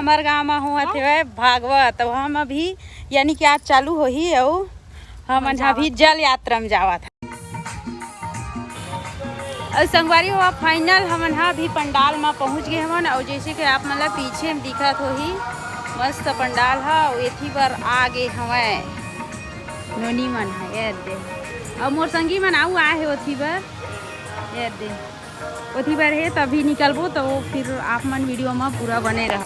हमार गाँव में हुआ थे भागवत। तो हम अभी यानी कि आज चालू हो ही और हम अभी जल यात्रा में जावा था। और संगवारी हुआ फाइनल हमन हा भी पंडाल में पहुंच गए हमन। और जैसे कि आप मतलब पीछे में दिखत हो ही मस्त पंडाल है। और एथी पर आगे हमें नोनी मन है ये दे और मोर संगी मन आऊ आए है ओथी पर ये दे ओथी पर है। तभी निकलबो तो फिर आप मन वीडियो में पूरा बने रह।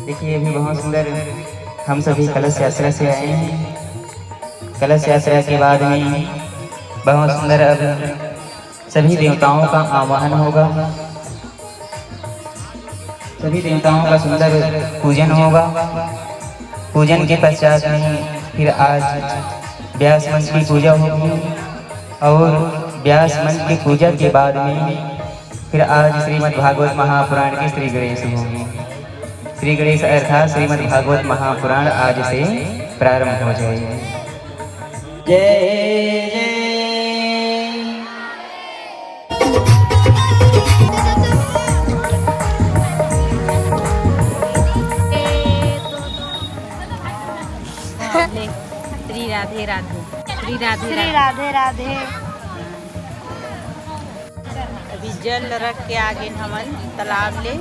देखिए अभी बहुत सुंदर हम सभी कलश यात्रा से आए हैं। कलश यात्रा के बाद में बहुत सुंदर अब सभी देवताओं का आवाहन होगा। सभी देवताओं का सुंदर पूजन होगा। पूजन के पश्चात में फिर आज व्यास मंच की पूजा होगी और व्यास मंच की पूजा के बाद में फिर आज श्रीमद् भागवत महापुराण की श्री गणेश होगी। श्री गणेश अर्थात श्रीमद् भागवत महापुराण आज से प्रारंभ हो जाएगी। जय जय ले श्री राधे राधे, श्री राधे श्री राधे राधे। अभी जल रख के आगे हमन तालाब ले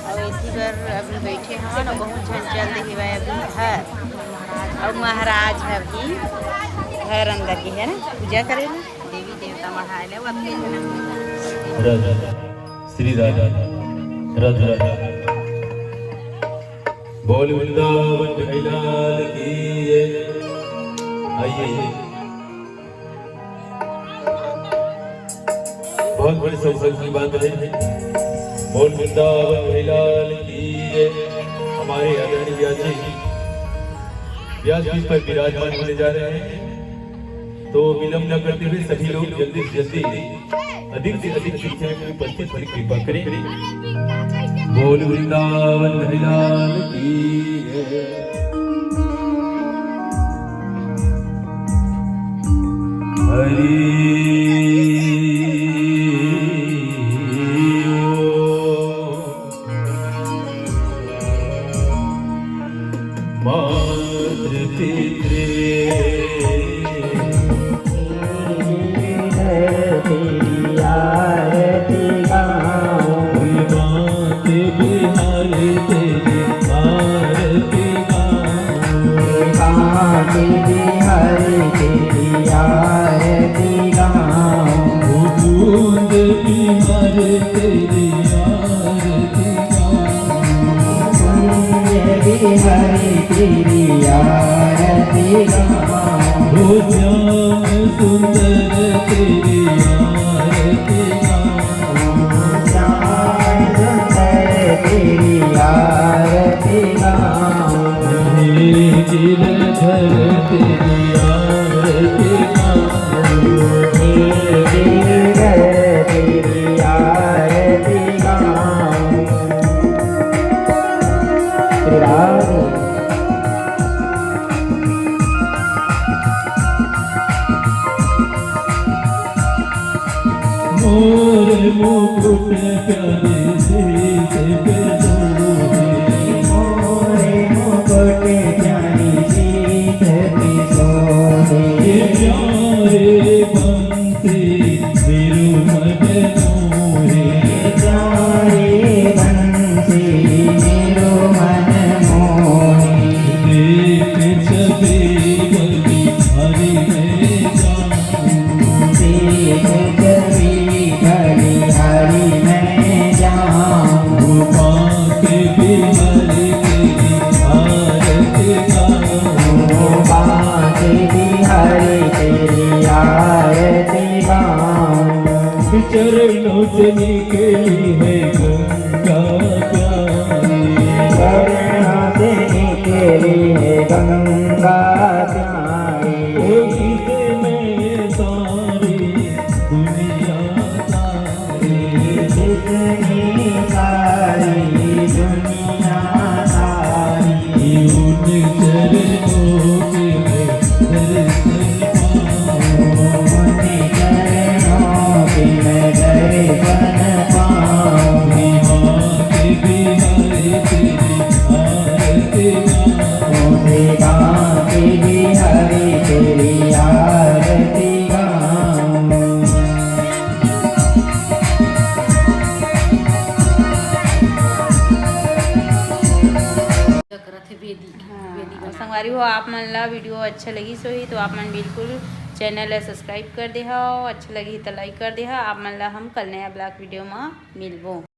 और इसी पर अभी बैठे हन और बहुत झन चल रही है अभी घर और महाराज है अभी घर अंदर की है ना पूजा करे देवी देवता मढ़ाए ले राधा श्री राधा राधा राधा बोल वृंदावन बिहारी लाल की जय। आइए बहुत बड़ी सौभाग्य की बात है। बोल वृंदावन बिहारी लाल की जय। हमारे आदरणीय व्यास जी पर विराजमान होने जा रहे हैं, तो विलंब न करते हुए सभी लोग जल्दी से जल्दी अधिक से अधिक संख्या में उपस्थित होने की कृपा करें। बोल वृंदावन बिहारी लाल की जय। हरि मातृ पितृ हरि तेरी आरती गाऊं, श्याम सुंदर तेरी आरती गाऊं, श्याम सुंदर तेरी आरती गाऊं, हे गिरधर तेरी आरती गाऊं, हे गिरधर तेरी आरती गाऊं। श्री राधे मोर मुकुट प्यारे शीश पे सोहे, मोरे मुकुट प्यारी शीश पे सोहे, प्यारे बंसी मेरू मन मोहे, प्यारे बंसी मेरो मन मोहे, देख छवि बलि हरि मैं जाऊं, देख छवि बलि हरि मैं जाऊं, पाके बिहारी तेरी आरती गाऊं, बाके बिहारी तेरी आरती गाऊं। चरणों से निकली है गंगा प्यारी, चरणों से निकली है गंगा प्यारी, ओ किसे मैं सारी दुनिया सारी, जितनी सारी दुनिया सारी, उन चरणों के मैं दर्शन पाऊं, उन्हीं चरणों की मैं दर्शन पाऊं, के बिहारी तेरी आरती गाऊं, बाके बिहारी तेरी आरती गाऊं। संगवारी हो आप मन ला वीडियो अच्छा लगी सो ही तो आप मन बिल्कुल चैनल ला सब्सक्राइब कर दे हो, अच्छा लगी तो लाइक कर दे हो। आप मन ला हम कल नया ब्लॉग वीडियो में मिलबो।